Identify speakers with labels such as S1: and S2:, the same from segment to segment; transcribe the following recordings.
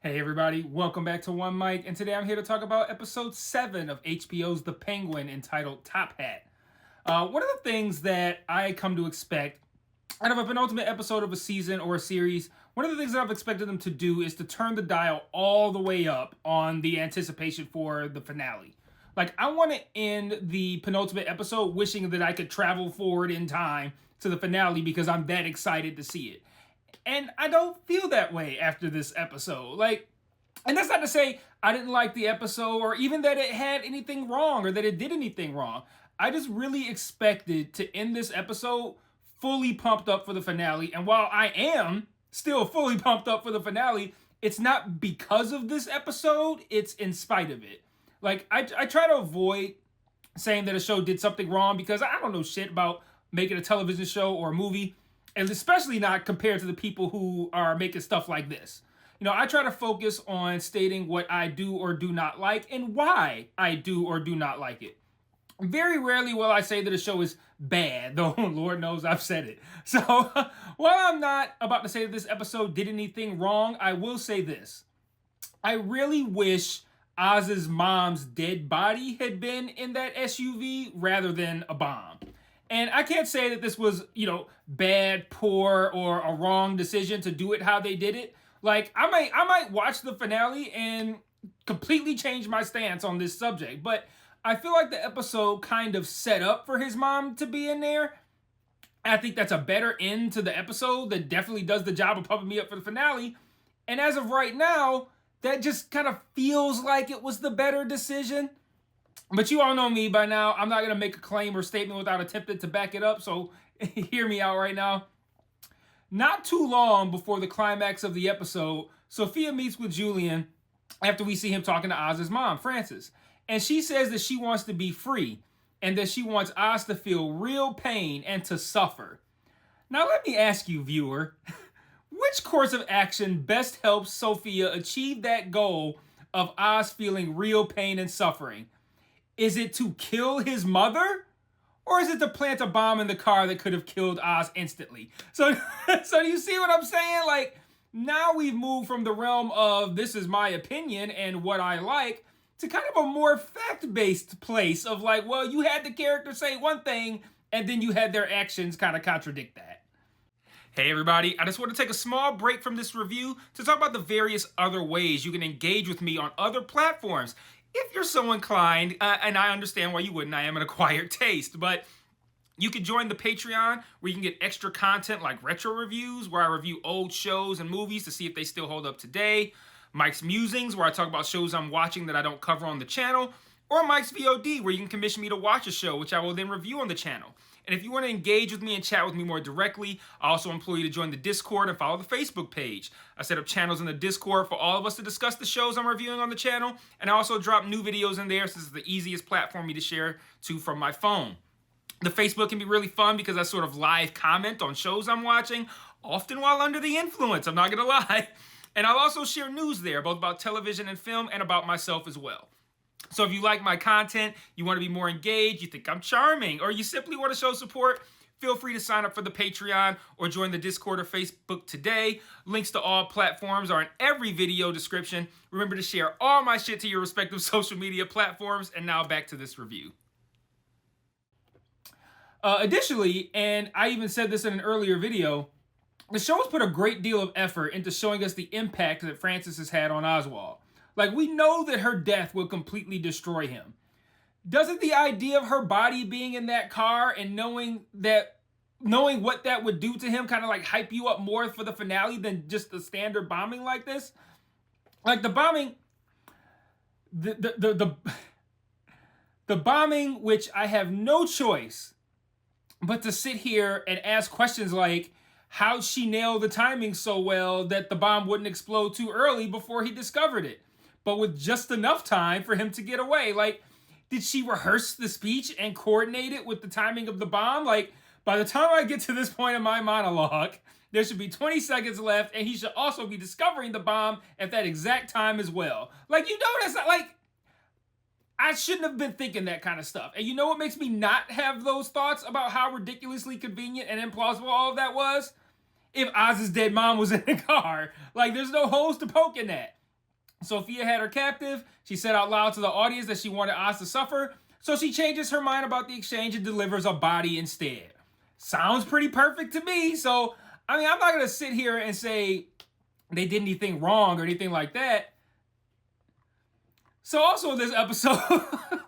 S1: Hey everybody, welcome back to One Mic, and today I'm here to talk about episode 7 of HBO's The Penguin entitled Top Hat. One of the things that I come to expect out of a penultimate episode of a season or a series, one of the things that I've expected them to do is to turn the dial all the way up on the anticipation for the finale. Like, I want to end the penultimate episode wishing that I could travel forward in time to the finale because I'm that excited to see it. And I don't feel that way after this episode. And that's not to say I didn't like the episode or even that it had anything wrong or that it did anything wrong. I just really expected to end this episode fully pumped up for the finale. And while I am still fully pumped up for the finale, it's not because of this episode, it's in spite of it. I try to avoid saying that a show did something wrong because I don't know shit about making a television show or a movie, and especially not compared to the people who are making stuff like this. I try to focus on stating what I do or do not like and why I do or do not like it. Very rarely will I say that a show is bad, though Lord knows I've said it. So while I'm not about to say that this episode did anything wrong, I will say this. I really wish Oz's mom's dead body had been in that SUV rather than a bomb. And I can't say that this was, bad, poor, or a wrong decision to do it how they did it. I might watch the finale and completely change my stance on this subject, but I feel like the episode kind of set up for his mom to be in there. I think that's a better end to the episode that definitely does the job of pumping me up for the finale. And as of right now, that just kind of feels like it was the better decision. But you all know me by now. I'm not going to make a claim or statement without attempting to back it up, so hear me out right now. Not too long before the climax of the episode, Sophia meets with Julian after we see him talking to Oz's mom, Frances. And she says that she wants to be free and that she wants Oz to feel real pain and to suffer. Now let me ask you, viewer, which course of action best helps Sophia achieve that goal of Oz feeling real pain and suffering? Is it to kill his mother? Or is it to plant a bomb in the car that could have killed Oz instantly? So you see what I'm saying? Now we've moved from the realm of this is my opinion and what I like to kind of a more fact-based place of you had the character say one thing and then you had their actions kind of contradict that. Hey everybody, I just want to take a small break from this review to talk about the various other ways you can engage with me on other platforms. If you're so inclined, and I understand why you wouldn't, I am an acquired taste, but you can join the Patreon where you can get extra content like retro reviews where I review old shows and movies to see if they still hold up today, Mike's Musings where I talk about shows I'm watching that I don't cover on the channel, or Mike's VOD where you can commission me to watch a show which I will then review on the channel. And if you want to engage with me and chat with me more directly, I also implore you to join the Discord and follow the Facebook page. I set up channels in the Discord for all of us to discuss the shows I'm reviewing on the channel, and I also drop new videos in there since it's the easiest platform for me to share to from my phone. The Facebook can be really fun because I sort of live comment on shows I'm watching, often while under the influence, I'm not going to lie. And I'll also share news there, both about television and film and about myself as well. So if you like my content, you want to be more engaged, you think I'm charming, or you simply want to show support, feel free to sign up for the Patreon or join the Discord or Facebook today. Links to all platforms are in every video description. Remember to share all my shit to your respective social media platforms. And now back to this review. Additionally, and I even said this in an earlier video, the show has put a great deal of effort into showing us the impact that Frances has had on Oswald. We know that her death will completely destroy him. Doesn't the idea of her body being in that car and knowing what that would do to him kind of hype you up more for the finale than just the standard bombing like this? The bombing, the bombing, which I have no choice but to sit here and ask questions like, how'd she nail the timing so well that the bomb wouldn't explode too early before he discovered it, but with just enough time for him to get away? Did she rehearse the speech and coordinate it with the timing of the bomb? By the time I get to this point in my monologue, there should be 20 seconds left, and he should also be discovering the bomb at that exact time as well. That's not, I shouldn't have been thinking that kind of stuff. And you know what makes me not have those thoughts about how ridiculously convenient and implausible all of that was? If Oz's dead mom was in the car. There's no holes to poke in that. Sophia had her captive. She said out loud to the audience that she wanted Oz to suffer, so she changes her mind about the exchange and delivers a body instead. Sounds pretty perfect to me. So, I mean, I'm not going to sit here and say they did anything wrong or anything like that. So also in this episode,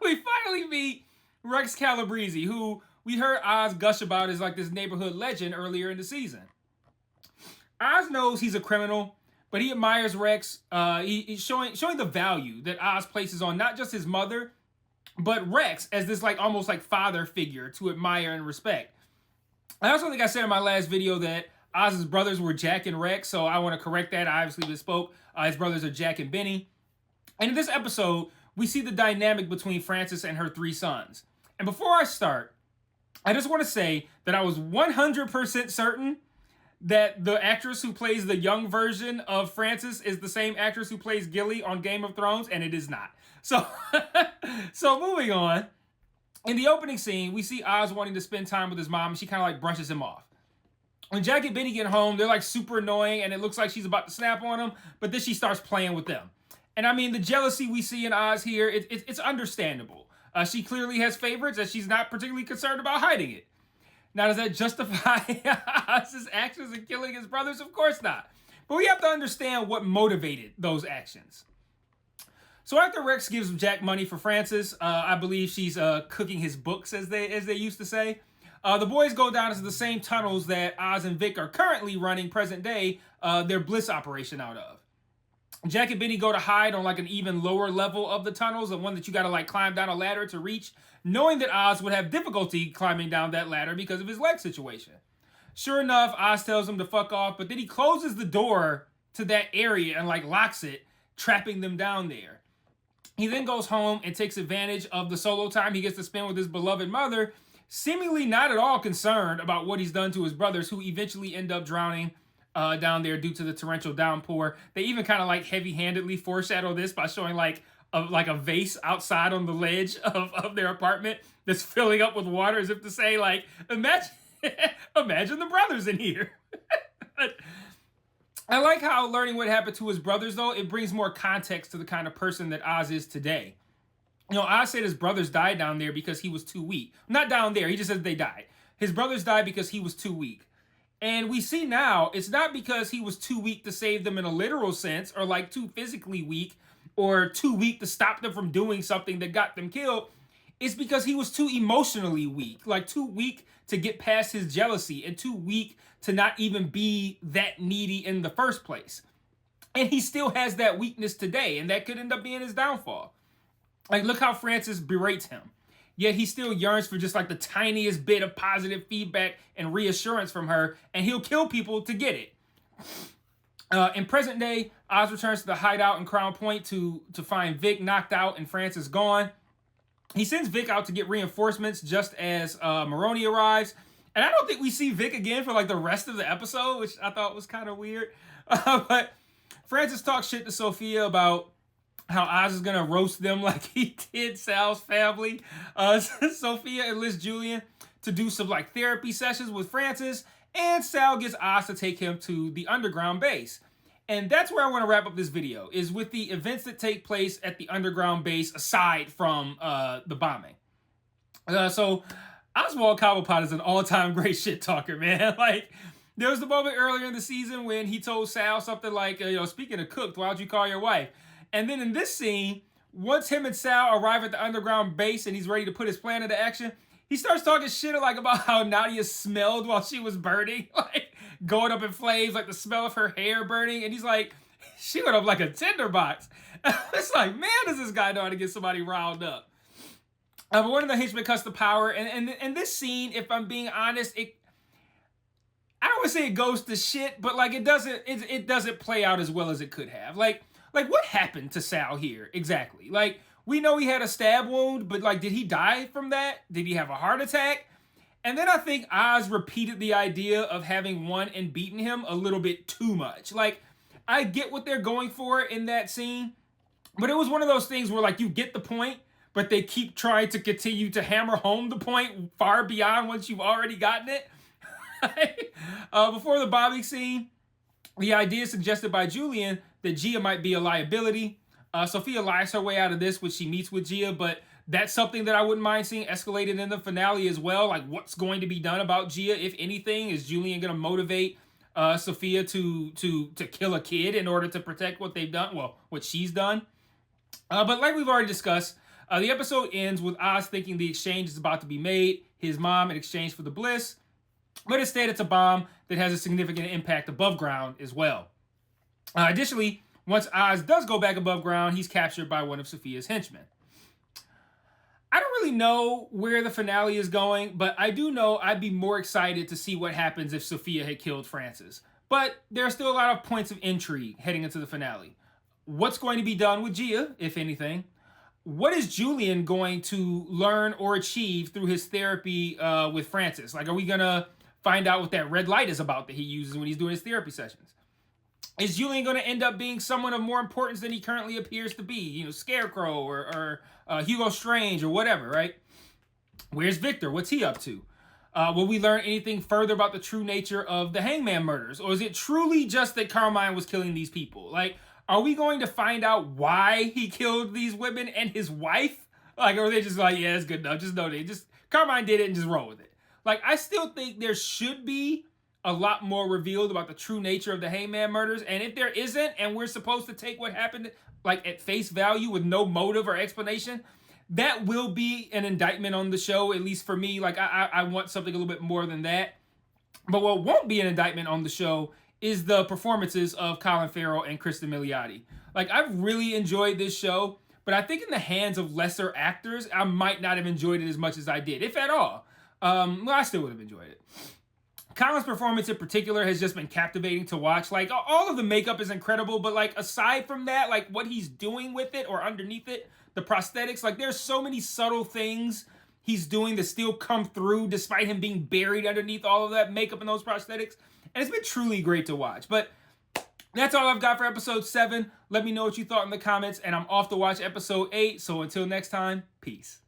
S1: we finally meet Rex Calabrese, who we heard Oz gush about as like this neighborhood legend earlier in the season. Oz knows he's a criminal, but he admires Rex. He's showing the value that Oz places on not just his mother, but Rex as this like almost like father figure to admire and respect. I also think I said in my last video that Oz's brothers were Jack and Rex, so I want to correct that. I obviously misspoke. His brothers are Jack and Benny. And in this episode, we see the dynamic between Frances and her 3 sons. And before I start, I just want to say that I was 100% certain that the actress who plays the young version of Frances is the same actress who plays Gilly on Game of Thrones, and it is not. So, so moving on. In the opening scene, we see Oz wanting to spend time with his mom, and she kind of like brushes him off. When Jack and Benny get home, they're like super annoying, and it looks like she's about to snap on them, but then she starts playing with them. And I mean, the jealousy we see in Oz here, it's understandable. She clearly has favorites, and she's not particularly concerned about hiding it. Now, does that justify Oz's actions in killing his brothers? Of course not. But we have to understand what motivated those actions. So after Rex gives Jack money for Frances, I believe she's cooking his books, as they used to say. The boys go down into the same tunnels that Oz and Vic are currently running present day their Bliss operation out of. Jack and Benny go to hide on like an even lower level of the tunnels, the one that you gotta like climb down a ladder to reach, knowing that Oz would have difficulty climbing down that ladder because of his leg situation. Sure enough, Oz tells him to fuck off, but then he closes the door to that area and like locks it, trapping them down there. He then goes home and takes advantage of the solo time he gets to spend with his beloved mother, seemingly not at all concerned about what he's done to his brothers, who eventually end up drowning down there due to the torrential downpour. They even kind of like heavy-handedly foreshadow this by showing like a vase outside on the ledge of their apartment that's filling up with water, as if to say like, imagine the brothers in here. I like how learning what happened to his brothers, though, it brings more context to the kind of person that Oz is today. You know, Oz said his brothers died down there because he was too weak. Not down there, he just said they died. His brothers died because he was too weak. And we see now, it's not because he was too weak to save them in a literal sense, or like too physically weak, or too weak to stop them from doing something that got them killed. It's because he was too emotionally weak, like too weak to get past his jealousy, and too weak to not even be that needy in the first place. And he still has that weakness today, and that could end up being his downfall. Like, look how Frances berates him. Yet he still yearns for just like the tiniest bit of positive feedback and reassurance from her, and he'll kill people to get it. In present day, Oz returns to the hideout in Crown Point to find Vic knocked out and Frances gone. He sends Vic out to get reinforcements just as Maroni arrives. And I don't think we see Vic again for like the rest of the episode, which I thought was kind of weird. But Frances talks shit to Sophia about how Oz is going to roast them like he did Sal's family. Sophia enlists Julian to do some like therapy sessions with Frances, and Sal gets Oz to take him to the underground base. And that's where I want to wrap up this video, is with the events that take place at the underground base aside from the bombing. So Oswald Cobblepot is an all-time great shit talker, man. Like, there was the moment earlier in the season when he told Sal something like, speaking of cooked, why don't you call your wife? And then in this scene, once him and Sal arrive at the underground base and he's ready to put his plan into action, he starts talking shit like about how Nadia smelled while she was burning, like going up in flames, like the smell of her hair burning. And he's like, she went up like a tinderbox. It's like, man, does this guy know how to get somebody riled up? But one of the henchmen cuts the power, and this scene, if I'm being honest, I don't want to say it goes to shit, but like it doesn't play out as well as it could have. Like what happened to Sal here exactly? Like, we know he had a stab wound, but like, did he die from that? Did he have a heart attack? And then I think Oz repeated the idea of having won and beaten him a little bit too much. Like, I get what they're going for in that scene, but it was one of those things where like you get the point, but they keep trying to continue to hammer home the point far beyond once you've already gotten it. Before the bombing scene, The idea suggested by Julian that Gia might be a liability. Sophia lies her way out of this when she meets with Gia, but that's something that I wouldn't mind seeing escalated in the finale as well. Like, what's going to be done about Gia, if anything? Is Julian going to motivate Sophia to kill a kid in order to protect what they've done? Well, what she's done. But like we've already discussed, the episode ends with Oz thinking the exchange is about to be made, his mom in exchange for the bliss. But instead, it's a bomb that has a significant impact above ground as well. Additionally, once Oz does go back above ground, he's captured by one of Sophia's henchmen. I don't really know where the finale is going, but I do know I'd be more excited to see what happens if Sophia had killed Francis. But there are still a lot of points of intrigue heading into the finale. What's going to be done with Gia, if anything? What is Julian going to learn or achieve through his therapy with Francis? Like, are we going to find out what that red light is about that he uses when he's doing his therapy sessions? Is Julian going to end up being someone of more importance than he currently appears to be? You know, Scarecrow or Hugo Strange or whatever, right? Where's Victor? What's he up to? Will we learn anything further about the true nature of the Hangman murders? Or is it truly just that Carmine was killing these people? Like, are we going to find out why he killed these women and his wife? Like, or are they just like, yeah, it's good enough. Just know Carmine did it and just roll with it. Like, I still think there should be a lot more revealed about the true nature of the Hangman murders. And if there isn't, and we're supposed to take what happened, like, at face value with no motive or explanation, that will be an indictment on the show, at least for me. Like, I want something a little bit more than that. But what won't be an indictment on the show is the performances of Colin Farrell and Kristen Milioti. Like, I've really enjoyed this show, but I think in the hands of lesser actors, I might not have enjoyed it as much as I did, if at all. Well, I still would have enjoyed it. Colin's performance in particular has just been captivating to watch. Like, all of the makeup is incredible, but, like, aside from that, like, what he's doing with it or underneath it, the prosthetics, like, there's so many subtle things he's doing that still come through despite him being buried underneath all of that makeup and those prosthetics. And it's been truly great to watch. But that's all I've got for episode 7. Let me know what you thought in the comments, and I'm off to watch episode 8. So until next time, peace.